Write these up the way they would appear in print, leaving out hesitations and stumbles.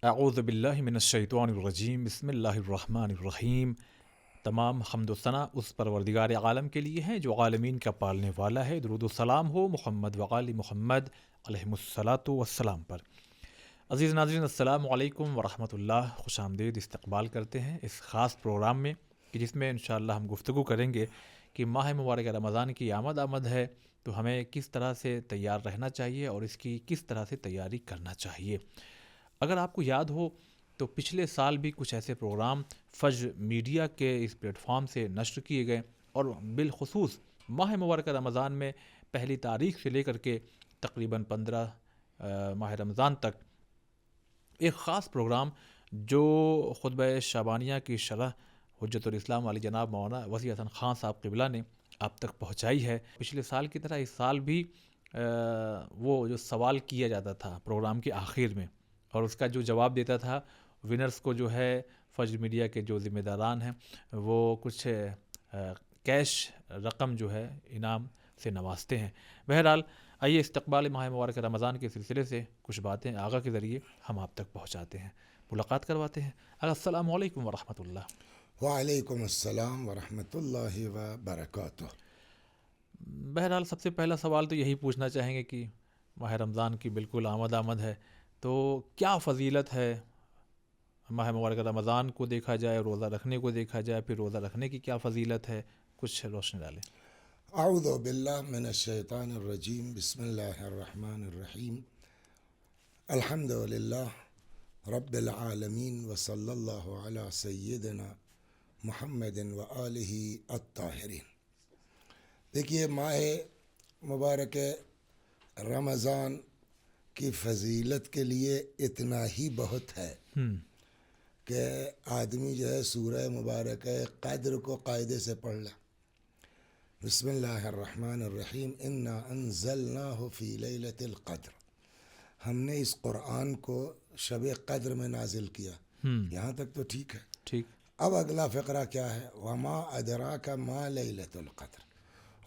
اعوذ باللہ من الشیطان الرجیم، بسم اللہ الرحمن الرحیم۔ تمام حمد و ثنا اس پروردگار عالم کے لیے ہیں جو عالمین کا پالنے والا ہے۔ درود و سلام ہو محمد وآل محمد علیہ الصلاۃ والسلام پر۔ عزیز ناظرین، السلام علیکم ورحمۃ اللہ۔ خوش آمدید استقبال کرتے ہیں اس خاص پروگرام میں کہ جس میں انشاءاللہ ہم گفتگو کریں گے کہ ماہ مبارک رمضان کی آمد ہے تو ہمیں کس طرح سے تیار رہنا چاہیے اور اس کی کس طرح سے تیاری کرنا چاہیے۔ اگر آپ کو یاد ہو تو پچھلے سال بھی کچھ ایسے پروگرام فجر میڈیا کے اس پلیٹ فارم سے نشر کیے گئے، اور بالخصوص ماہ مبارک رمضان میں پہلی تاریخ سے لے کر کے تقریباً 15 ماہ رمضان تک ایک خاص پروگرام جو خطبہ شعبانیہ کی شرح حجت الاسلام علی جناب مولانا وسیع حسن خان صاحب قبلہ نے آپ تک پہنچائی ہے۔ پچھلے سال کی طرح اس سال بھی وہ جو سوال کیا جاتا تھا پروگرام کے آخر میں، اور اس کا جو جواب دیتا تھا ونرز کو جو ہے فجر میڈیا کے جو ذمہ داران ہیں وہ کچھ کیش رقم جو ہے انعام سے نوازتے ہیں۔ بہرحال آئیے استقبال ماہ مبارک رمضان کے سلسلے سے کچھ باتیں آغا کے ذریعے ہم آپ تک پہنچاتے ہیں، ملاقات کرواتے ہیں۔ السلام علیکم ورحمۃ اللہ۔ وعلیکم السلام ورحمۃ اللہ وبرکاتہ۔ بہرحال سب سے پہلا سوال تو یہی پوچھنا چاہیں گے کہ ماہ رمضان کی بالکل آمد ہے، تو کیا فضیلت ہے ماہ مبارک رمضان کو دیکھا جائے، روزہ رکھنے کو دیکھا جائے، پھر روزہ رکھنے کی کیا فضیلت ہے، کچھ روشنی ڈالیں۔ اعوذ باللہ من الشیطان الرجیم، بسم اللہ الرحمن الرحیم، الحمد للہ رب العالمین وصلی اللہ علی سیدنا محمد وآلہ الطاہرین۔ دیکھیے، ماہ مبارک رمضان کی فضیلت کے لیے اتنا ہی بہت ہے کہ آدمی جو ہے سورہ مبارک قدر کو قاعدے سے پڑھ لے۔ بسم اللہ الرحمن الرحیم، انا انزلناہ فی لیلۃ القدر، ہم نے اس قرآن کو شب قدر میں نازل کیا۔ یہاں تک تو ٹھیک ہے۔ ٹھیک۔ اب اگلا فقرہ کیا ہے؟ وما ادراک ما لیلۃ القدر،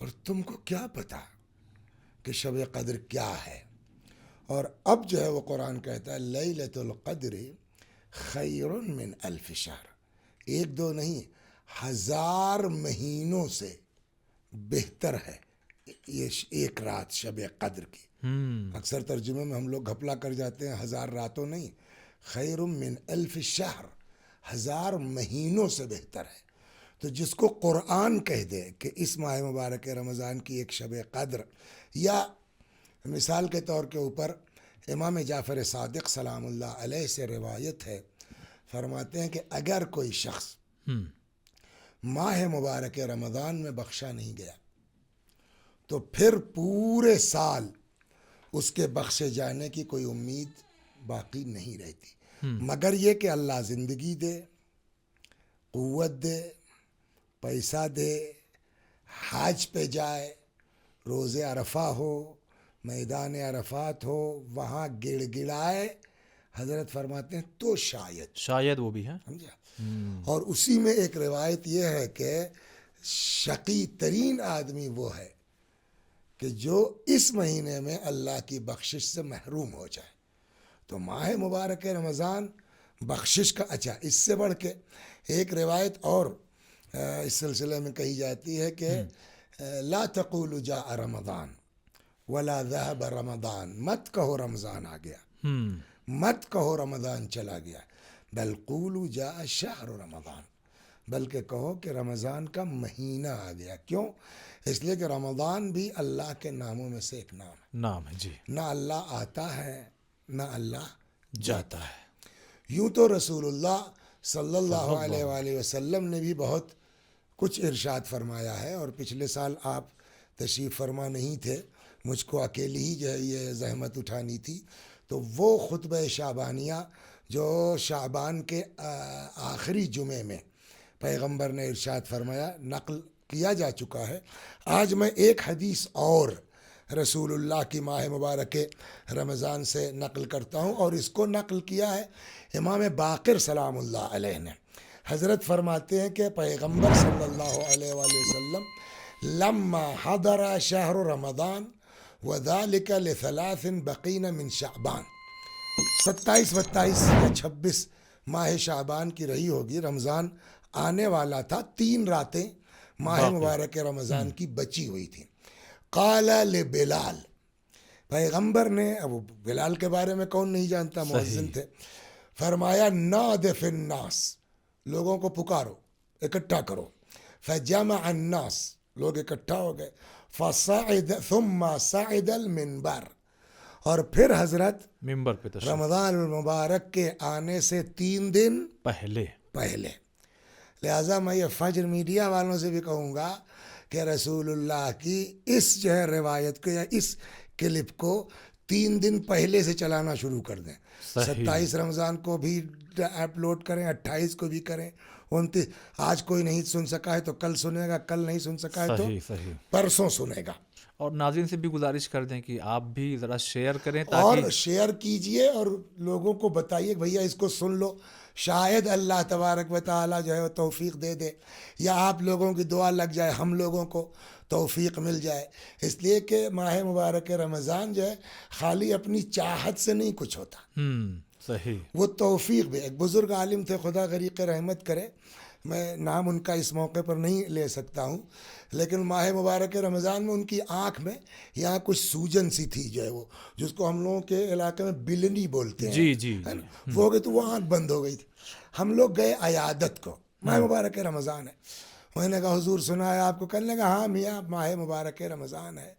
اور تم کو کیا پتا کہ شب قدر کیا ہے؟ اور اب جو ہے وہ قرآن کہتا ہے لیلۃ القدر خیر من الف شہر، ایک دو نہیں، 1000 مہینوں سے بہتر ہے یہ ایک رات شب قدر کی۔ اکثر ترجمے میں ہم لوگ گھپلا کر جاتے ہیں، 1000 راتوں نہیں، خیر من الف شہر، 1000 مہینوں سے بہتر ہے۔ تو جس کو قرآن کہہ دے کہ اس ماہ مبارک رمضان کی ایک شب قدر، یا مثال کے طور کے اوپر امام جعفر صادق سلام اللہ علیہ سے روایت ہے، فرماتے ہیں کہ اگر کوئی شخص ماہ مبارک رمضان میں بخشا نہیں گیا تو پھر پورے سال اس کے بخشے جانے کی کوئی امید باقی نہیں رہتی، مگر یہ کہ اللہ زندگی دے، قوت دے، پیسہ دے، حج پہ جائے، روز عرفہ ہو، میدان عرفات ہو، وہاں گڑ گڑائے، حضرت فرماتے ہیں تو شاید وہ بھی ہے، سمجھا۔ اور اسی میں ایک روایت یہ ہے کہ شقی ترین آدمی وہ ہے کہ جو اس مہینے میں اللہ کی بخشش سے محروم ہو جائے۔ تو ماہ مبارک رمضان بخشش کا، اچھا اس سے بڑھ کے ایک روایت اور اس سلسلے میں کہی جاتی ہے کہ لا تقولوا جاء رمضان ولا ذهب رمضان، مت کہو رمضان آ گیا، مت کہو رمضان چلا گیا، بل قولوا جاء شہر رمضان، بلکہ کہو کہ رمضان کا مہینہ آ گیا۔ کیوں؟ اس لیے کہ رمضان بھی اللہ کے ناموں میں سے ایک نام ہے جی، نہ اللہ آتا ہے نہ اللہ جاتا ہے۔ یوں تو رسول اللہ صلی اللہ علیہ وآلہ وسلم نے بھی بہت کچھ ارشاد فرمایا ہے، اور پچھلے سال آپ تشریف فرما نہیں تھے، مجھ کو اکیلی ہی جو ہے یہ زحمت اٹھانی تھی، تو وہ خطبہ شعبانیہ جو شعبان کے آخری جمعے میں پیغمبر نے ارشاد فرمایا نقل کیا جا چکا ہے۔ آج میں ایک حدیث اور رسول اللہ کی ماہ مبارک رمضان سے نقل کرتا ہوں، اور اس کو نقل کیا ہے امام باقر سلام اللہ علیہ نے۔ حضرت فرماتے ہیں کہ پیغمبر صلی اللہ علیہ وآلہ وسلم لما حضر شہر رمضان وذلك لثلاث بقین من شعبان، 27 28 یا 26 ماہ شعبان کی رہی ہوگی. رمضان آنے والا تھا, 3 راتیں ماہ مبارک رمضان کی بچی ہوئی تھیں. قال لبلال, پیغمبر نے, اب بلال کے بارے میں کون نہیں جانتا, مؤذن تھے, فرمایا نادِ فی الناس, لوگوں کو پکارو, اکٹھا کرو. فجمع الناس, لوگ اکٹھا ہو گئے. فصعد ثم صعد المنبر, اور پھر حضرت ممبر پہ تشریف رمضان المبارک کے آنے سے 3 دن پہلے. لہٰذا میں یہ فجر میڈیا والوں سے بھی کہوں گا کہ رسول اللہ کی اس جو ہے روایت کو یا اس کلپ کو 3 دن پہلے سے چلانا شروع کر دیں. 27 رمضان کو بھی اپلوڈ کریں, 28 کو بھی کریں, 29. آج کوئی نہیں سن سکا ہے تو کل سنے گا, کل نہیں سن سکا ہے تو صحیح. پرسوں سنے گا. اور ناظرین سے بھی گزارش کر دیں کہ آپ بھی ذرا شیئر کریں اور تاکہ شیئر کیجئے اور لوگوں کو بتائیے کہ بھیا اس کو سن لو, شاید اللہ تبارک و تعالیٰ جو ہے وہ توفیق دے دے, یا آپ لوگوں کی دعا لگ جائے, ہم لوگوں کو توفیق مل جائے. اس لیے کہ ماہ مبارک رمضان جو ہے خالی اپنی چاہت سے نہیں کچھ ہوتا, صحیح. وہ توفیق بھی. ایک بزرگ عالم تھے, خدا غریق رحمت کرے, میں نام ان کا اس موقع پر نہیں لے سکتا ہوں, لیکن ماہ مبارک رمضان میں ان کی آنکھ میں یہاں کچھ سوجن سی تھی جو ہے وہ, جس کو ہم لوگوں کے علاقے میں بلنی بولتے ہیں, جی. وہ ہو گئی تو وہ آنکھ بند ہو گئی تھی. ہم لوگ گئے عیادت کو, ماہ مبارک رمضان ہے. میں نے کہا حضور سنا ہے آپ کو؟ کہنے لگا ہاں میاں ماہ مبارک رمضان ہے.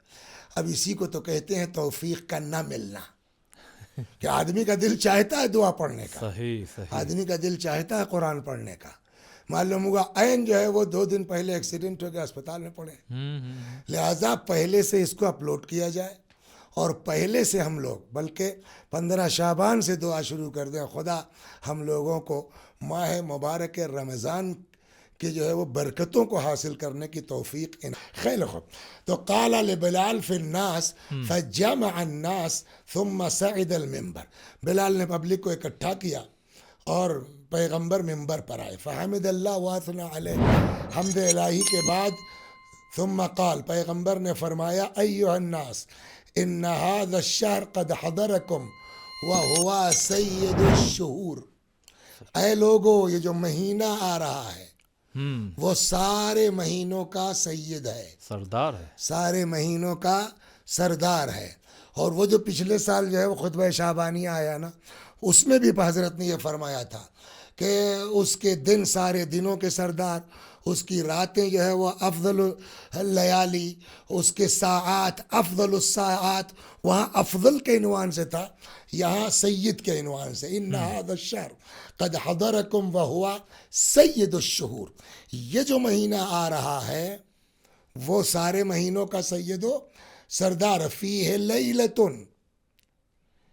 اب اسی کو تو کہتے ہیں توفیق کا نہ ملنا, کہ آدمی کا دل چاہتا ہے دعا پڑھنے کا, صحیح. آدمی کا دل چاہتا ہے قرآن پڑھنے کا, معلوم ہوگا عین جو ہے وہ 2 دن پہلے ایکسیڈنٹ ہو گیا, اسپتال میں پڑے. لہٰذا پہلے سے اس کو اپلوڈ کیا جائے, اور پہلے سے ہم لوگ بلکہ 15 شعبان سے دعا شروع کر دیں, خدا ہم لوگوں کو ماہ مبارک رمضان کہ جو ہے وہ برکتوں کو حاصل کرنے کی توفیق. خیر خوب. تو قال لبلال فی الناس فجمع الناس ثم صعد المنبر, بلال نے پبلک کو اکٹھا کیا اور پیغمبر ممبر پر آئے. فحمد اللہ واثنى علیہ, حمد الہی کے بعد ثم قال, پیغمبر نے فرمایا ایھا الناس ان هذا الشهر قد حضرکم وهو سید الشہور, اے لوگو یہ جو مہینہ آ رہا ہے وہ سارے مہینوں کا سید ہے, سردار ہے, سارے مہینوں کا سردار ہے. اور وہ جو پچھلے سال جو ہے وہ خطبہ شعبانیہ آیا نا, اس میں بھی حضرت نے یہ فرمایا تھا کہ اس کے دن سارے دنوں کے سردار, اس کی راتیں جو ہے وہ افضل اللیالی, اس کے ساعات افضل الساعات. وہاں افضل کے عنوان سے تھا, یہاں سید کے عنوان سے. ان هذا الشهر قد حضرکم وهو سید الشہور, یہ جو مہینہ آ رہا ہے وہ سارے مہینوں کا سید و سردار. فیہ لیلۃ,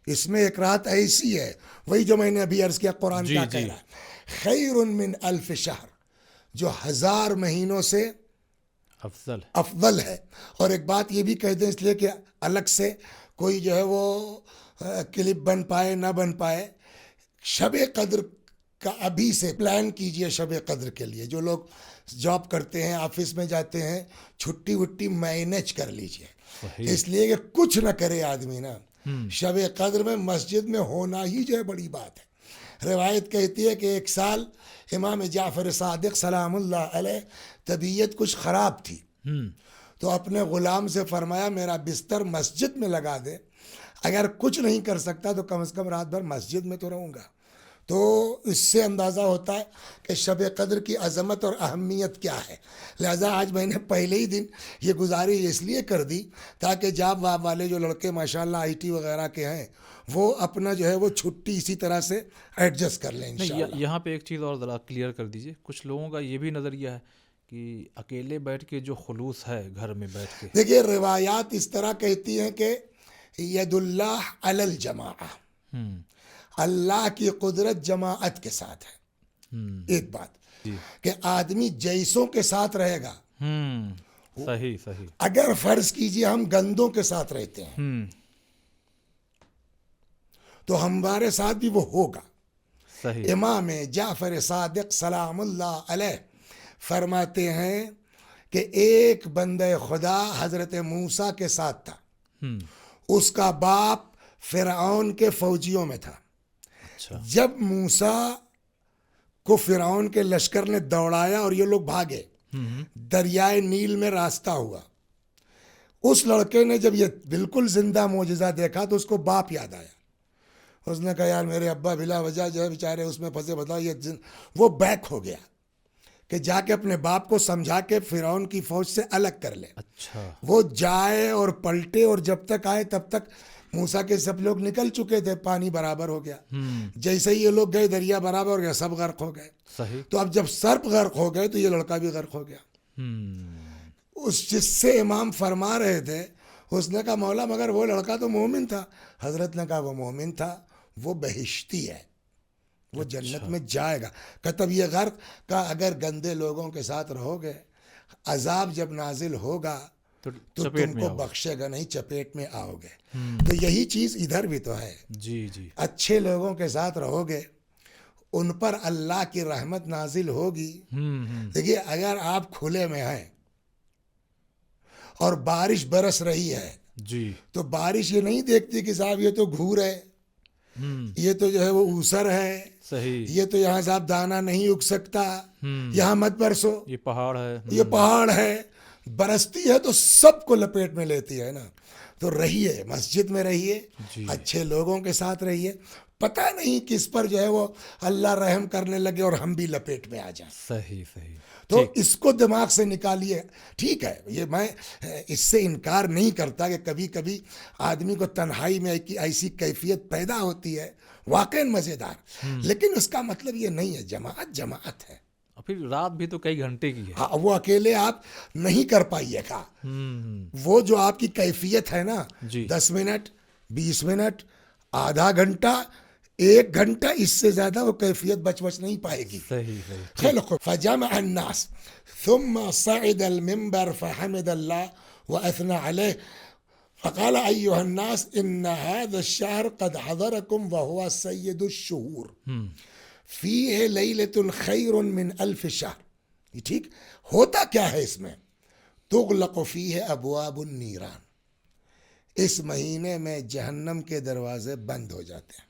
اس میں ایک رات ایسی ہے, وہی جو میں نے ابھی عرض کیا قرآن کیا کہہ رہا ہے, خیر من الف شہر, جو 1000 مہینوں سے افضل ہے. اور ایک بات یہ بھی کہہ دیں اس لیے کہ الگ سے کوئی جو ہے وہ کلپ بن پائے نہ بن پائے, شب قدر کا ابھی سے پلان کیجئے. شب قدر کے لیے جو لوگ جاب کرتے ہیں, آفس میں جاتے ہیں, چھٹی وٹی مینیج کر لیجئے, اس لیے کہ کچھ نہ کرے آدمی نا, شب قدر میں مسجد میں ہونا ہی جو ہے بڑی بات ہے. روایت کہتی ہے کہ ایک سال امام جعفر صادق سلام اللہ علیہ طبیعت کچھ خراب تھی, تو اپنے غلام سے فرمایا میرا بستر مسجد میں لگا دے, اگر کچھ نہیں کر سکتا تو کم از کم رات بھر مسجد میں تو رہوں گا. تو اس سے اندازہ ہوتا ہے کہ شب قدر کی عظمت اور اہمیت کیا ہے. لہذا آج میں نے پہلے ہی دن یہ گزارش اس لیے کر دی تاکہ جاب واب والے جو لڑکے ماشاءاللہ آئی ٹی وغیرہ کے ہیں وہ اپنا جو ہے وہ چھٹی اسی طرح سے ایڈجسٹ کر لیں انشاءاللہ. یہاں پہ ایک چیز اور ذرا کلیئر کر دیجئے, کچھ لوگوں کا یہ بھی نظریہ ہے کہ اکیلے بیٹھ کے جو خلوص ہے گھر میں بیٹھ کے, دیکھیے روایات اس طرح کہتی ہیں کہ ید اللہ علی الجماعہ, اللہ کی قدرت جماعت کے ساتھ ہے. ایک بات کہ آدمی جیسوں کے ساتھ رہے گا. صحیح. اگر فرض کیجئے ہم گندوں کے ساتھ رہتے ہیں تو ہمارے ساتھ بھی وہ ہوگا. صحیح. امام جعفر صادق سلام اللہ علیہ فرماتے ہیں کہ ایک بندہ خدا حضرت موسیٰ کے ساتھ تھا, اس کا باپ فرعون کے فوجیوں میں تھا. اچھا. جب موسیٰ کو فرعون کے لشکر نے دوڑایا اور یہ لوگ بھاگے, دریائے نیل میں راستہ ہوا, اس لڑکے نے جب یہ بالکل زندہ معجزہ دیکھا تو اس کو باپ یاد آیا. اس نے کہا یار میرے ابا بلا وجہ جو ہے بیچارے اس میں پھنسے, بتاؤ یہ وہ بیک ہو گیا کہ جا کے اپنے باپ کو سمجھا کے فرعون کی فوج سے الگ کر لے. اچھا. وہ جائے اور پلٹے, اور جب تک آئے تب تک موسیٰ کے سب لوگ نکل چکے تھے, پانی برابر ہو گیا. جیسے ہی یہ لوگ گئے دریا برابر ہو گیا, سب غرق ہو گئے. صحیح. تو اب جب سرپ غرق ہو گئے تو یہ لڑکا بھی غرق ہو گیا. اس جس سے امام فرما رہے تھے, اس نے کہا مولا مگر وہ لڑکا تو مومن تھا. حضرت نے کہا وہ مومن تھا, وہ بہشتی ہے, وہ جنت میں جائے گا. کہ تب یہ غرق کا اگر گندے لوگوں کے ساتھ رہو گے, عذاب جب نازل ہوگا تو تم کو بخشے گا نہیں, چپیٹ میں آؤ گے. تو یہی چیز ادھر بھی تو ہے. جی جی. اچھے لوگوں کے ساتھ رہو گے, ان پر اللہ کی رحمت نازل ہوگی. دیکھیے اگر آپ کھلے میں ہیں اور بارش برس رہی ہے جی, تو بارش یہ نہیں دیکھتی کہ صاحب یہ تو گھور ہے, یہ تو جو ہے وہ اوسر ہے, صحیح, یہ تو یہاں صاحب دانا نہیں اگ سکتا, یہاں مت برسو, یہ پہاڑ ہے, یہ پہاڑ ہے. برستی ہے تو سب کو لپیٹ میں لیتی ہے نا. تو رہیے مسجد میں رہیے, اچھے لوگوں کے ساتھ رہیے. پتہ نہیں کس پر جو ہے وہ اللہ رحم کرنے لگے اور ہم بھی لپیٹ میں آ جائیں. صحیح صحیح. تو اس کو دماغ سے نکالیے. ٹھیک ہے, یہ میں اس سے انکار نہیں کرتا کہ کبھی کبھی آدمی کو تنہائی میں ایسی کیفیت پیدا ہوتی ہے, واقعاً مزیدار, لیکن اس کا مطلب یہ نہیں ہے. جماعت جماعت ہے. پھر رات بھی تو کئی گھنٹے کی ہے. ہاں, وہ اکیلے آپ نہیں کر پائیے گا. وہ جو آپ کی کیفیت ہے نا, 10 منٹ 20 منٹ آدھا گھنٹہ 1 گھنٹہ, اس سے زیادہ وہ کیفیت بچ نہیں پائے گی. صحیح صحیح. خلق فجمع الناس ثم صعد المنبر فحمد الله وأثنى عليه فقال أيها الناس إن هذا الشهر قد حضركم وهو سيد الشهور فيه ليلة خير من 1000 شهر. ٹھیک ہوتا کیا ہے اس میں؟ تغلق فيه ابواب النیران, اس مہینے میں جہنم کے دروازے بند ہو جاتے ہیں.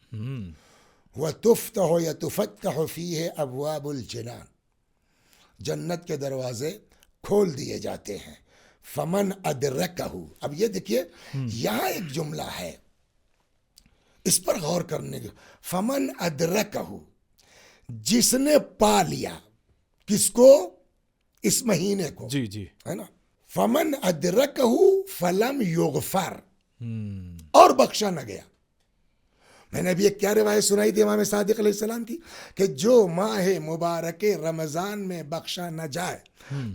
وتفتح يتفتح فيه ابواب الجنان, جنت کے دروازے کھول دیے جاتے ہیں. فمن ادرکہ, اب یہ دیکھیے یہاں ایک جملہ ہے, اس پر غور کرنے کے. فمن ادرکہ, جس نے پا لیا, کس کو؟ اس مہینے کو. جی جی, ہے نا. فمن ادرکہ فلم یغفر, اور بخشا نہ گیا. میں نے ابھی ایک کیا روایت سنائی تھی امام صادق علیہ السلام کی, کہ جو ماہ مبارک رمضان میں بخشا نہ جائے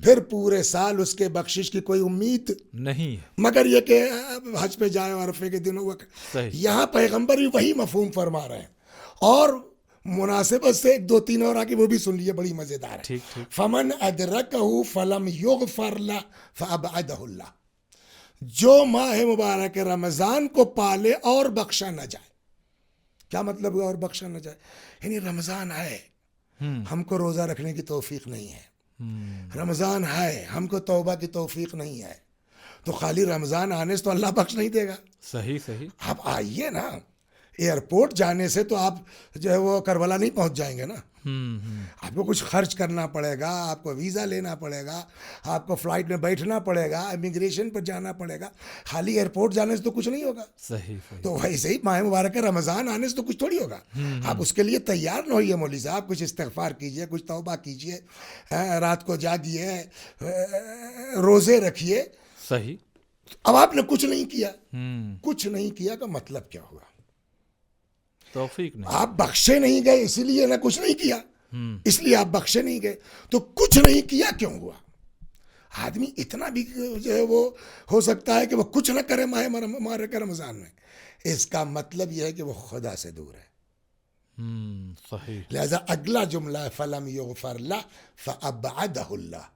پھر پورے سال اس کے بخشش کی کوئی امید نہیں مگر یہ کہ حج پہ جائے اور عرفے کے دنوں وقت. یہاں پیغمبر بھی وہی مفہوم فرما رہے ہیں, اور مناسبت سے 1-2-3 اور آگے وہ بھی سن لیے, بڑی مزیدار ہے. فمن ادرکہ فلم یغفر لہ فابعدہ اللہ, جو ماہ مبارک رمضان کو پالے اور بخشا نہ جائے. کیا مطلب ہے اور بخشا نہ جائے؟ یعنی رمضان ہے, ہم کو روزہ رکھنے کی توفیق نہیں ہے. رمضان ہے, ہم کو توبہ کی توفیق نہیں ہے. تو خالی رمضان آنے سے تو اللہ بخش نہیں دے گا. صحیح صحیح. آپ آئیے نا, ایئرپورٹ جانے سے تو آپ جو ہے وہ کربلا نہیں پہنچ جائیں گے نا. آپ کو کچھ خرچ کرنا پڑے گا, آپ کو ویزا لینا پڑے گا, آپ کو فلائٹ میں بیٹھنا پڑے گا, امیگریشن پر جانا پڑے گا. خالی ایئرپورٹ جانے سے تو کچھ نہیں ہوگا. صحیح. تو ویسے ہی ماہ مبارک رمضان آنے سے تو کچھ تھوڑی ہوگا. آپ اس کے لیے تیار نہ ہوئیے مولوی صاحب, کچھ استغفار کیجئے, کچھ توبہ کیجئے, رات کو جاگیے, روزے رکھیے. صحیح. اب آپ نے کچھ نہیں کیا. کچھ نہیں کیا کا مطلب کیا ہوا؟ توفیق نہیں. آپ بخشے نہیں گئے اسی لیے نہ, کچھ نہیں کیا اس لیے آپ بخشے نہیں گئے. تو کچھ نہیں کیا کیوں ہوا؟ آدمی اتنا بھی جو ہے وہ ہو سکتا ہے کہ وہ کچھ نہ کرے ماہ مبارک رمضان میں, اس کا مطلب یہ ہے کہ وہ خدا سے دور ہے. صحیح. لہذا اگلا جملہ فلم یغفر لہ فابعدہ اللہ,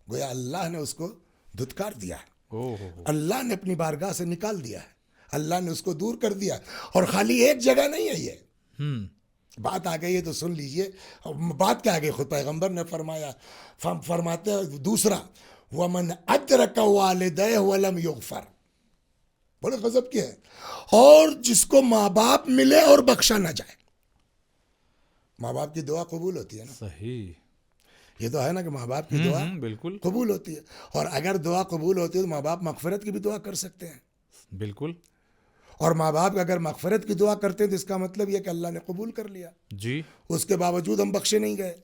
گویا اللہ نے اس کو دھتکار دیا ہے, اللہ نے اپنی بارگاہ سے نکال دیا ہے, اللہ نے اس کو دور کر دیا. اور خالی ایک جگہ نہیں ہے یہ بات, آ گئی ہے تو سن لیجئے. بات کیا آ گئی؟ خود پیغمبر نے فرمایا, فرماتے ہیں دوسرا, وَمَنْ أَدْرَكَ وَالِدَيْهِ وَلَمْ يُغْفَرْ, بڑے غضب کی ہے. اور جس کو ماں باپ ملے اور بخشا نہ جائے. ماں باپ کی دعا قبول ہوتی ہے نا, صحیح. یہ تو ہے نا کہ ماں باپ کی دعا بالکل قبول ہوتی ہے. اور اگر دعا قبول ہوتی ہے تو ماں باپ مغفرت کی بھی دعا کر سکتے ہیں. بالکل. اور ماں باپ اگر مغفرت کی دعا کرتے ہیں تو اس کا مطلب یہ کہ اللہ نے قبول کر لیا. جی. اس کے باوجود ہم بخشے نہیں گئے,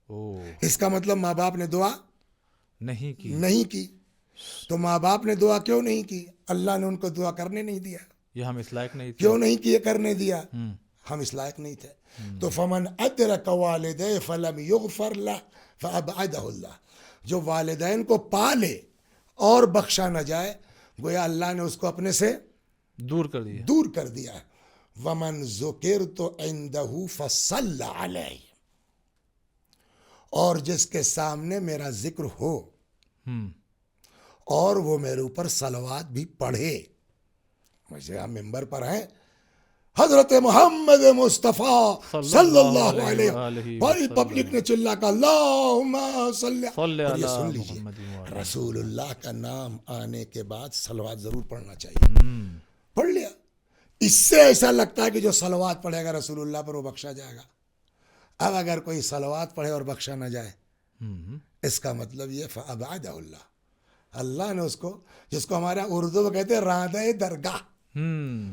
او اس کا مطلب ماں باپ نے دعا نہیں کی. نہیں کی. تو ماں باپ نے دعا کیوں نہیں کی؟ اللہ نے ان کو دعا کرنے نہیں دیا. یہ ہم اس لائق نہیں تھے. کیوں نہیں کیے کرنے دیا؟ ہم اس لائق نہیں تھے. تو فمن ادرک والدیہ فلم یغفر لہ فابعدہ اللہ, جو والدین کو پالے اور بخشا نہ جائے گویا اللہ نے اس کو اپنے سے دور کر دیا. دور کر دیا ہے. ومن ذکرت عندہ فصلی علیہ, اور جس کے سامنے میرا ذکر ہو اور وہ میرے اوپر صلوات بھی پڑھے. مجھے ہم ممبر پر ہیں, حضرت محمد مصطفیٰ صلی اللہ علیہ وسلم, بھائی پبلک نے چلا کا اللہم صلی, اور یہ سن لیجئے رسول اللہ کا نام آنے کے بعد صلوات ضرور پڑھنا چاہیے. پڑھ لیا. اس سے ایسا لگتا ہے کہ جو صلوات پڑھے گا رسول اللہ پر وہ بخشا جائے گا. اب اگر کوئی صلوات پڑھے اور بخشا نہ جائے, اس کا مطلب یہ فابعدہ اللہ, اللہ نے اس کو, جس کو ہمارے اردو میں کہتے ہیں راندہ درگاہ,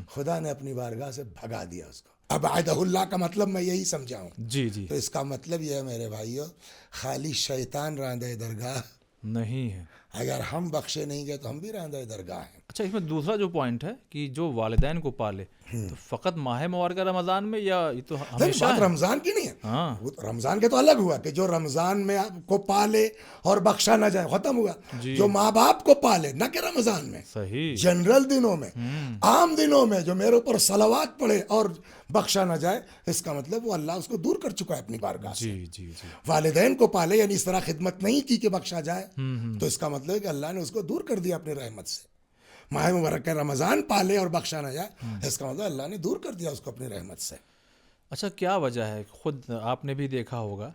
خدا نے اپنی بارگاہ سے بھگا دیا اس کو. ابعدہ اللہ کا مطلب میں یہی سمجھا ہوں. جی جی. تو اس کا مطلب یہ ہے میرے بھائیو, خالی شیطان راندہ درگاہ نہیں ہے. اگر ہم بخشے نہیں گئے تو ہم بھی راندہ درگاہ ہیں. اچھا, اس میں دوسرا جو پوائنٹ ہے کہ جو والدین کو پالے, تو فقط ماہ مبارکہ رمضان میں, یا یہ تو ہمیشہ بات ہے؟ رمضان کی نہیں ہے. ہاں وہ تو رمضان کے تو الگ ہوا کہ جو رمضان میں آپ کو پالے اور بخشا نہ جائے, ختم ہوا. جو ماں باپ کو پالے, نہ کہ رمضان میں, صحیح, جنرل دنوں میں, عام دنوں میں جو میرے اوپر صلوات پڑھے اور بخشا نہ جائے, اس کا مطلب وہ اللہ اس کو دور کر چکا ہے اپنی بارگاہ سے. جی جی جی. والدین کو پالے یعنی اس طرح خدمت نہیں کی کہ بخشا جائے, تو اس کا مطلب ہے کہ اللہ نے اس کو دور کر دیا اپنی رحمت سے. ماہ مبارک رمضان پالے اور بخشا نہ جائے, اس کا مطلب اللہ نے دور کر دیا اس کو اپنی رحمت سے. اچھا, کیا وجہ ہے؟ خود آپ نے بھی دیکھا ہوگا,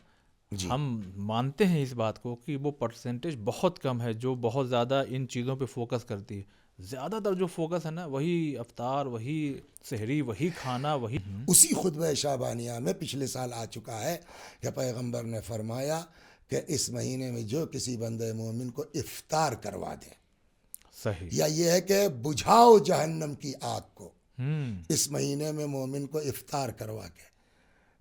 ہم مانتے ہیں اس بات کو کہ وہ پرسنٹیج بہت کم ہے جو بہت زیادہ ان چیزوں پہ فوکس کرتی ہے. زیادہ تر جو فوکس ہے نا, وہی افطار, وہی سحری, وہی کھانا, وہی اسی خطبہ شعبانیہ میں پچھلے سال آ چکا ہے کہ پیغمبر نے فرمایا کہ اس مہینے میں جو کسی بندے مومن کو افطار کروا دے, صحیح, یا یہ ہے کہ بجھاؤ جہنم کی آگ کو, اس مہینے میں مومن کو افطار کروا کے.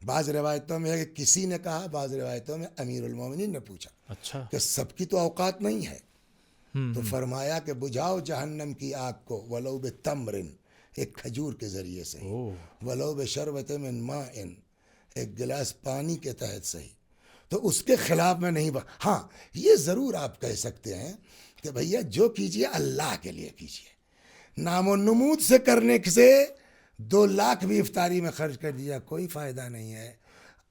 بعض روایتوں میں ہے کہ کسی نے کہا, بعض روایتوں میں امیر المومنین نے پوچھا اچھا, کہ سب کی تو اوقات نہیں ہے, تو فرمایا کہ بجھاؤ جہنم کی آگ کو ولو بتمرن, ایک کھجور کے ذریعے سے, ولو بشربت من ماء, ایک گلاس پانی کے تحت صحیح. تو اس کے خلاف میں نہیں. ہاں, یہ ضرور آپ کہہ سکتے ہیں کہ بھیا جو کیجئے اللہ کے لیے کیجئے. نام و نمود سے کرنے سے 2 لاکھ بھی افطاری میں خرچ کر دیا کوئی فائدہ نہیں ہے.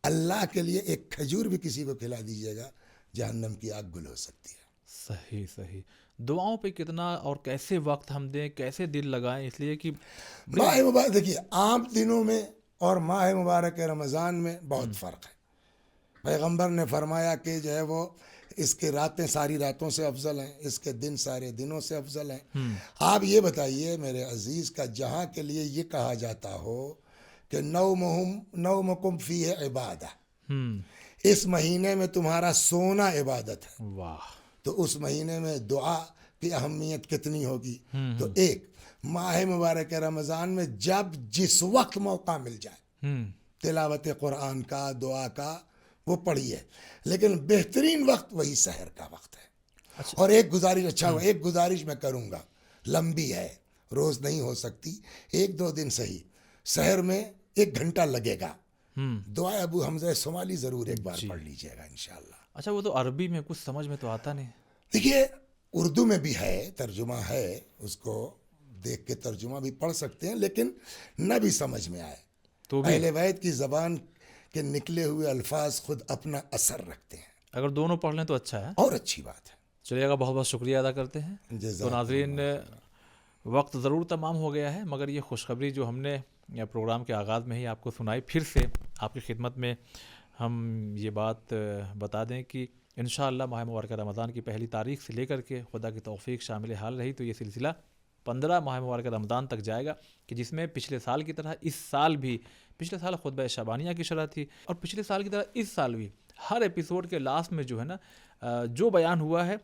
اللہ کے لیے ایک کھجور بھی کسی کو کھلا دیجیے گا, جہنم کی آگ گل ہو سکتی ہے. صحیح صحیح. دعاؤں پہ کتنا اور کیسے وقت ہم دیں, کیسے دل لگائیں, اس لیے کہ ماہ مبارک دیکھیے عام دنوں میں اور ماہ مبارک رمضان میں بہت فرق ہے. پیغمبر نے فرمایا کہ جو ہے وہ اس کے راتیں ساری راتوں سے افضل ہیں, اس کے دن سارے دنوں سے افضل ہیں. آپ یہ بتائیے میرے عزیز کا, جہاں کے لیے یہ کہا جاتا ہو کہ نومکم فیہ عبادہ, اس مہینے میں تمہارا سونا عبادت ہے, واہ, تو اس مہینے میں دعا کی اہمیت کتنی ہوگی. تو ایک ماہ مبارک رمضان میں جب جس وقت موقع مل جائے تلاوت قرآن کا, دعا کا, وہ پڑھیے, لیکن بہترین وقت وہی سحر کا وقت ہے. اور ایک گزارش, اچھا ہوا, ایک گزارش میں کروں گا, لمبی ہے, روز نہیں ہو سکتی, 1-2 دن صحیح, سحر میں 1 گھنٹہ لگے گا. دعا ابو حمزہ صومالی ضرور ایک بار پڑھ لیجئے گا انشاءاللہ. اچھا, وہ تو عربی میں کچھ سمجھ میں تو آتا نہیں. دیکھیے اردو میں بھی ہے, ترجمہ ہے, اس کو دیکھ کے ترجمہ بھی پڑھ سکتے ہیں, لیکن نہ بھی سمجھ میں آئے تو اہل بیت کی زبان کے نکلے ہوئے الفاظ خود اپنا اثر رکھتے ہیں. اگر دونوں پڑھ لیں تو اچھا ہے, اور اچھی بات ہے. چلیے گا, بہت بہت شکریہ ادا کرتے ہیں. تو ناظرین, وقت ضرور تمام ہو گیا ہے, مگر یہ خوشخبری جو ہم نے پروگرام کے آغاز میں ہی آپ کو سنائی, پھر سے آپ کی خدمت میں ہم یہ بات بتا دیں کہ انشاءاللہ ماہ مبارکہ رمضان کی پہلی تاریخ سے لے کر کے خدا کی توفیق شامل حال رہی تو یہ سلسلہ 15 ماہ مبارک رمضان تک جائے گا کہ جس میں پچھلے سال کی طرح اس سال بھی، پچھلے سال خطبہ شعبانیہ کی شرح تھی اور پچھلے سال کی طرح اس سال بھی ہر ایپیسوڈ کے لاسٹ میں جو ہے نا جو بیان ہوا ہے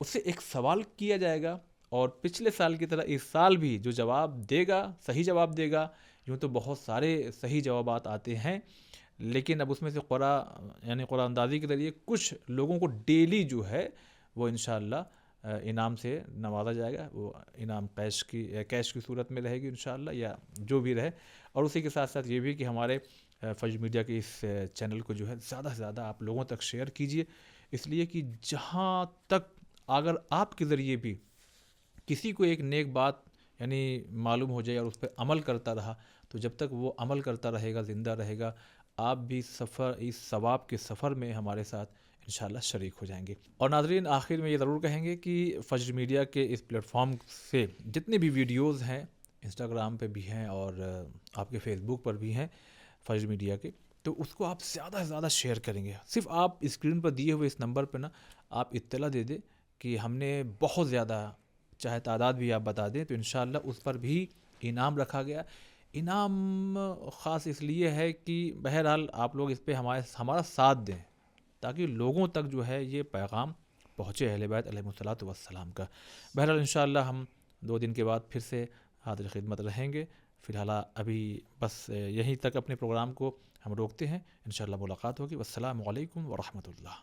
اس سے ایک سوال کیا جائے گا، اور پچھلے سال کی طرح اس سال بھی جو جواب دے گا صحیح جواب دے گا. یوں تو بہت سارے صحیح جوابات آتے ہیں، لیکن اب اس میں سے یعنی قرآن اندازی کے ذریعے کچھ لوگوں کو ڈیلی جو ہے وہ انشاءاللہ انعام سے نوازا جائے گا. وہ انعام کیش کی صورت میں رہے گی انشاءاللہ، یا جو بھی رہے. اور اسی کے ساتھ ساتھ یہ بھی کہ ہمارے فجر میڈیا کے اس چینل کو جو ہے زیادہ سے زیادہ آپ لوگوں تک شیئر کیجئے، اس لیے کہ جہاں تک اگر آپ کے ذریعے بھی کسی کو ایک نیک بات یعنی معلوم ہو جائے اور اس پہ عمل کرتا رہا، تو جب تک وہ عمل کرتا رہے گا، زندہ رہے گا، آپ بھی اس ثواب کے سفر میں ہمارے ساتھ انشاءاللہ شریک ہو جائیں گے. اور ناظرین آخر میں یہ ضرور کہیں گے کہ فجر میڈیا کے اس پلیٹ فارم سے جتنے بھی ویڈیوز ہیں، انسٹاگرام پہ بھی ہیں اور آپ کے فیس بک پر بھی ہیں فجر میڈیا کے، تو اس کو آپ زیادہ سے زیادہ شیئر کریں گے. صرف آپ اسکرین پر دیے ہوئے اس نمبر پہ نا آپ اطلاع دے دیں کہ ہم نے بہت زیادہ، چاہے تعداد بھی آپ بتا دیں، تو انشاءاللہ اس پر بھی انعام رکھا گیا. انعام خاص اس لیے ہے کہ بہرحال آپ لوگ اس پہ ہمارا ساتھ دیں تاکہ لوگوں تک جو ہے یہ پیغام پہنچے اہل بیت علیہ الصلوۃ والسلام کا. بہرحال انشاءاللہ ہم 2 دن کے بعد پھر سے حاضر خدمت رہیں گے. فی الحال ابھی بس یہیں تک اپنے پروگرام کو ہم روکتے ہیں، انشاءاللہ ملاقات ہوگی. والسلام علیکم ورحمۃ اللہ.